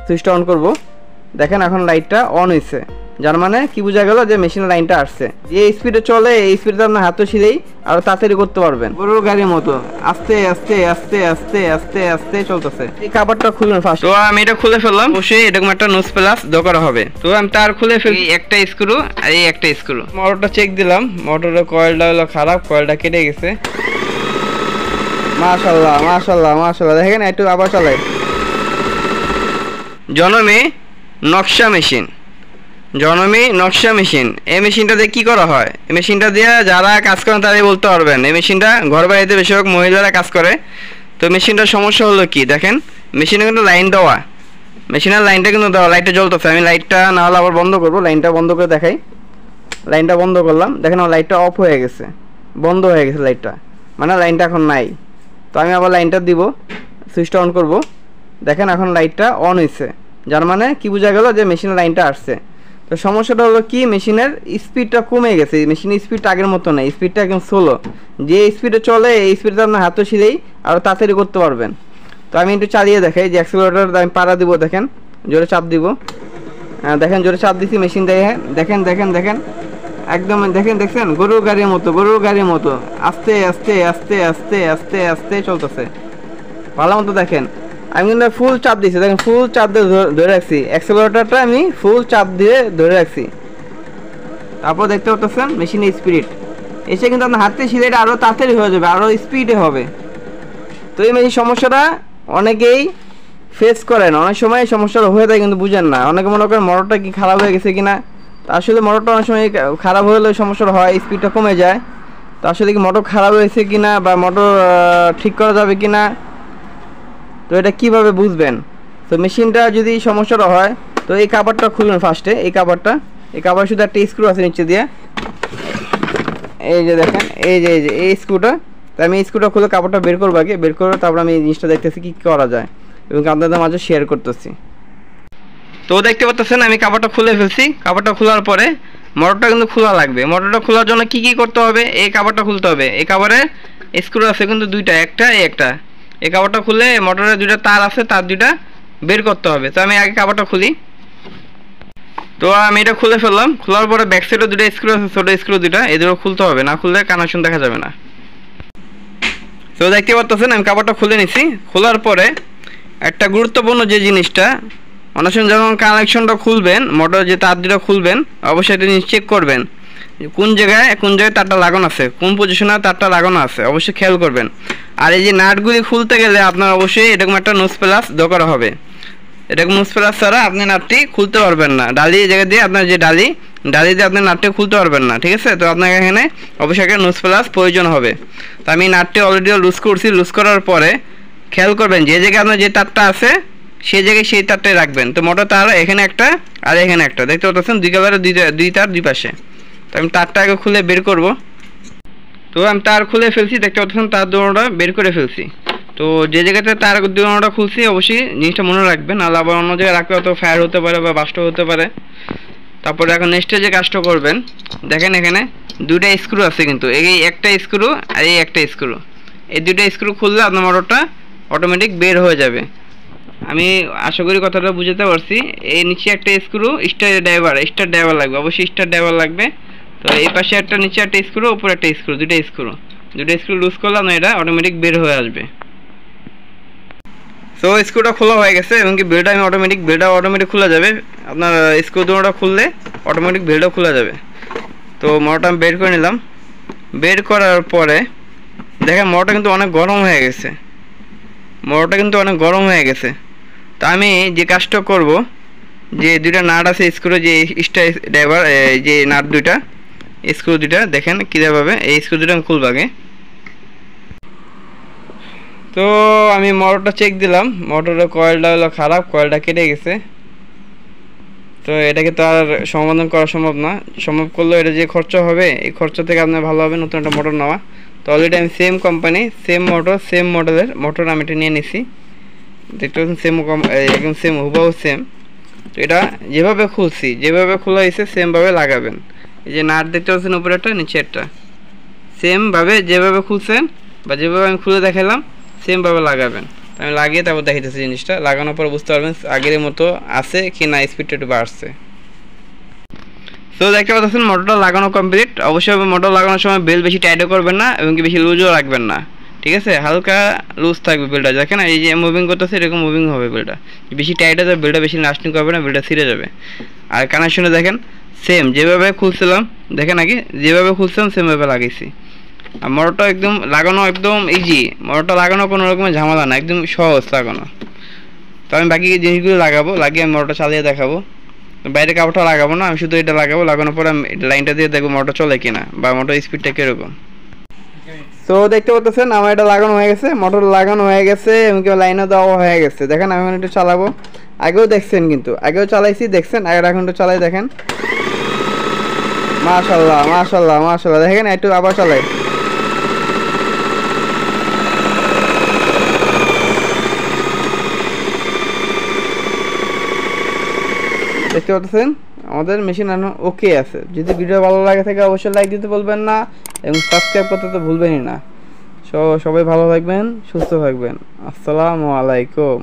সুইচটা অন করব। দেখেন এখন লাইটটা অন হয়েছে, যার মানে কি বোঝা গেল যে মেশিনের লাইনটা আসছে। যে স্পিডে চলে এই স্পিডে আপনার হাত ছিলেই আরো তাড়াতাড়ি করতে পারবেন। গরুর গাড়ির মতো আস্তে আস্তে আস্তে আস্তে আস্তে আস্তে চলতেছে। এই কাভারটা খুলবেন ফার্স্ট। তো আমি এটা খুলে ফেললাম। অবশ্যই এরকম একটা নোজ প্লাস দরকার হবে। তো আমি তার খুলে ফেলি, একটা স্ক্রু আর এই একটা স্ক্রু। মোটরটা চেক দিলাম, মোটরের কয়েলটা হলো খারাপ, কয়েলটা কেটে গেছে। মাশাআল্লাহ মাশাআল্লাহ মাশাআল্লাহ। দেখেন একটু আবার চালাই। জনমে নকশা মেশিন, জনমী নকশা মেশিন। এই মেশিনটা দিয়ে কী করা হয়? এই মেশিনটা দিয়ে যারা কাজ করেন তারাই বলতে পারবেন। এই মেশিনটা ঘর বাড়িতে বেশিরভাগ মহিলারা কাজ করে। তো মেশিনটার সমস্যা হলো কি, দেখেন মেশিনে কিন্তু লাইন দেওয়া, মেশিনের লাইনটা কিন্তু দেওয়া, লাইটটা জ্বলতেছে। আমি লাইটটা না হলে আবার বন্ধ করবো, লাইনটা বন্ধ করে দেখাই। লাইনটা বন্ধ করলাম, দেখেন আমার লাইটটা অফ হয়ে গেছে, বন্ধ হয়ে গেছে লাইটটা, মানে লাইনটা এখন নাই। তো আমি আবার লাইনটা দিব, সুইচটা অন করব। দেখেন এখন লাইটটা অন হয়েছে, যার মানে কি বোঝা গেল যে মেশিনের লাইনটা আসছে। তো সমস্যাটা হলো কি, মেশিনের স্পিডটা কমে গেছে। মেশিনের স্পিডটা আগের মতো নেই, স্পিডটা একদম স্লো। যে স্পিডে চলে এই স্পিডে আপনার হাত ছিলেই আরও তাড়াতাড়ি করতে পারবেন। তো আমি একটু চালিয়ে দেখাই যে অ্যাক্সিলারেটর আমি পাড়া দিব। দেখেন জোরে চাপ দিব, দেখেন জোরে চাপ দিচ্ছি, মেশিন দেখে দেখেন দেখেন দেখেন একদম দেখেন, দেখছেন গরুর গাড়ির মতো, গরুর গাড়ির মতো আস্তে আস্তে আস্তে আস্তে আস্তে আস্তে চলতেছে ভালো মতো। দেখেন আমি কিন্তু ফুল চাপ দিচ্ছি, দেখেন ফুল চাপ দিয়ে ধরে রাখছি, অ্যাক্সিলারেটরটা আমি ফুল চাপ দিয়ে ধরে রাখছি। তারপর দেখতে পাচ্ছেন মেশিনের স্পিড এসে কিন্তু আপনার হাতে সিলাইটা আরও তাড়াতাড়ি হয়ে যাবে, আরও স্পিডে হবে। তো এই মেশিন সমস্যাটা অনেকেই ফেস করেন, অনেক সময় এই সমস্যাটা হয়ে থাকে কিন্তু বুঝেন না। অনেকে মনে করেন মোটরটা কি খারাপ হয়ে গেছে কিনা। তো আসলে মোটরটা অনেক সময় খারাপ হলে সমস্যাটা হয়, স্পিডটা কমে যায়। তো আসলে কি মোটর খারাপ হয়েছে কিনা বা মোটর ঠিক করা যাবে কিনা, তো এটা কিভাবে বুঝবেন? তো মেশিনটা যদি সমস্যাটা হয় তো এই কাভারটা খুলবেন ফার্স্টে। এই কাভার শুধু একটা স্ক্রু আছে নিচে দিয়ে, এই যে দেখেন এই যে এই স্ক্রুটা। তো আমি এই স্ক্রুটা খুলে কাভারটা বের করবো আগে, বের করে তারপর আমি এই জিনিসটা দেখতেছি কী করা যায় এবং আপনাদের মাঝে শেয়ার করতেছি। তো দেখতে পাচ্ছেন আমি কাভারটা খুলে ফেলছি। কাভারটা খোলার পরে মোটরটা কিন্তু খোলা লাগবে। মোটরটা খোলার জন্য কি করতে হবে, এই কাভারটা খুলতে হবে। এই কাভারে স্ক্রু আছে কিন্তু দুইটা, একটা একটা। এই কাভারটা খুলে মোটরের দুইটা তার আছে, তার দুইটা বের করতে হবে। তো আমি আগে কাভারটা খুলি। তো আমি এটা খুলে ফেললাম। খোলার পরে ব্যাক সাইডে দুটো স্ক্রু আছে, ছোটো স্ক্রু দুটো, এই দুটো খুলতে হবে, না খুললে কানেকশন দেখা যাবে না। তো দেখতে পাচ্ছেন আমি কাভারটা খুলে নিছি। খোলার পরে একটা গুরুত্বপূর্ণ যে জিনিসটা, অনেক সময় যখন কানেকশনটা খুলবেন, মোটর যে তার দুটো খুলবেন, অবশ্যই এটা জিনিস চেক করবেন কোন জায়গায় তারটা লাগানো আছে, কোন পজিশনে তারটা লাগানো আছে, অবশ্যই খেয়াল করবেন। আর এই যে নাটগুলি খুলতে গেলে আপনার অবশ্যই এরকম একটা নোজ প্লাস দরকার হবে। এরকম নোজ প্লাস ছাড়া আপনি নাটটি খুলতে পারবেন না। ডালি জায়গা দিয়ে আপনার যে ডালি দিয়ে আপনি নাটটি খুলতে পারবেন না, ঠিক আছে? তো আপনাকে এখানে অবশ্যই একটা নোজ প্লাস প্রয়োজন হবে। তো আমি নাটটি অলরেডি লুজ করছি। লুজ করার পরে খেয়াল করবেন যে জায়গায় আপনার যে তারটা আছে সেই জায়গায় সেই তারটাই রাখবেন। তো মোটর তার এখানে একটা আর এখানে একটা, দেখতে পাচ্ছেন দুই কালারের দুই তার দুই পাশে। তো আমি তারটা আগে খুলে বের করব। তো আমি তার খুলে ফেলছি, দেখতে পাচ্ছেন তার দুটোটা বের করে ফেলছি। তো যে জায়গাতে তার দুটোটা খুলছি অবশ্যই জিনিসটা মনে রাখবেন, নাহলে আবার অন্য জায়গায় রাখলে হয়তো ফায়ার হতে পারে বা বাস্ট হতে পারে। তারপরে এখন নেক্সটে যে কাজটা করবেন, দেখেন এখানে দুইটা স্ক্রু আছে কিন্তু, এই একটা স্ক্রু আর এই একটা স্ক্রু, এই দুইটা স্ক্রু খুললে আপনার মোটরটা অটোমেটিক বের হয়ে যাবে। আমি আশা করি কথাটা বুঝতে পারছি। এই নিচে একটা স্ক্রু স্টার ড্রাইভার লাগবে, অবশ্যই স্টার ড্রাইভার লাগবে। তো এই পাশে একটা নিচে একটা স্ক্রু, উপরে একটা স্ক্রু, দুইটা স্ক্রু লুজ করলাম, এটা অটোমেটিক বের হয়ে আসবে। সো স্ক্রুটা খোলা হয়ে গেছে এবং কি বেলটা অটোমেটিক খোলা যাবে। আপনার স্ক্রু দুটোটা খুললে অটোমেটিক বেলটাও খোলা যাবে। তো মোটরটা আমি বের করে নিলাম। বের করার পরে দেখেন মোটরটা কিন্তু অনেক গরম হয়ে গেছে। তো আমি যে কাজটা করব, যে দুইটা নাট আছে স্ক্রু, যে স্টার ড্রাইভার যে নাট দুইটা স্ক্রু দুইটা, দেখেন কীভাবে এই স্ক্রু দুটো আমি খুলব আগে। তো আমি মোটরটা চেক দিলাম, মোটরের কয়েলটা হলো খারাপ, কয়েলটা কেটে গেছে। তো এটাকে তো আর সমাধান করা সম্ভব করলেও এটা যে খরচা হবে, এই খরচা থেকে আপনার ভালো হবে নতুন একটা মোটর নেওয়া। তো অলরেডি আমি সেম কোম্পানি, সেম মডেলের মোটর আমি এটা নিয়ে নিছি। দেখতে পাচ্ছেন একদম সেম, হুবহু সেম। তো এটা যেভাবে খোলা হয়েছে সেমভাবে লাগাবেন। এই যে নাট দেখতে পাচ্ছেন উপরে একটা নিচে একটা, সেমভাবে যেভাবে খুলছেন বা যেভাবে আমি খুলে দেখালাম সেমভাবে লাগাবেন। আমি লাগিয়ে তারপর দেখাইতেছি জিনিসটা। লাগানোর পর বুঝতে পারবেন আগের মতো আছে কি না, স্পিডটা একটু বাড়ছে। সো দেখতে পাচ্ছেন মোটরটা লাগানো কমপ্লিট। অবশ্যই মোটর লাগানোর সময় বেল্ট বেশি টাইটও করবেন না এবং কি বেশি লুজও রাখবেন না, ঠিক আছে? হালকা লুজ থাকবে বেল্টটা, দেখেন এই যে মুভিং করতেছে এরকম মুভিং হবে বেল্টটা। বেশি টাইট হলে বেল্টটা বেশি লাস্টিং করবে না, বেল্টটা ছিঁড়ে যাবে। আর কানেকশনে দেখেন সেম যেভাবে খুলছিলাম, দেখেন আগে যেভাবে খুলছিলাম সেমভাবে লাগিয়েছি। আর মোটরটা একদম লাগানো একদম ইজি, মোটরটা লাগানো কোনো রকমের ঝামেলা না, একদম সহজ লাগানো। তো আমি বাকি জিনিসগুলো লাগাবো, লাগিয়ে আমি মোটরটা চালিয়ে দেখাবো। বাইরে কাপড়টা লাগাবো না, আমি শুধু এটা লাগাবো। লাগানোর পরে আমি লাইনটা দিয়ে দেখবো মোটর চলে কিনা বা মোটর স্পিডটা কীরকম। তো দেখতে পাচ্ছেন আমার এটা লাগানো হয়ে গেছে, মোটর লাগানো হয়ে গেছে এবং লাইনও দেওয়া হয়ে গেছে। দেখেন আমি একটু চালাবো, আগেও দেখছেন কিন্তু আগেও চালাইছি দেখছেন, আর এখন একটু চালাই দেখেন। মাশাআল্লাহ মাশাআল্লাহ মাশাআল্লাহ, দেখেন একটু আবার চালাই। দেখতে পাচ্ছেন আমাদের মেশিন এখন ওকে আছে। যদি ভিডিও ভালো লাগে থাকে অবশ্যই লাইক দিতে বলবেন না এবং সাবস্ক্রাইব করতে তো ভুলবেনই না। সবাই ভালো থাকবেন, সুস্থ থাকবেন। আসসালামু আলাইকুম।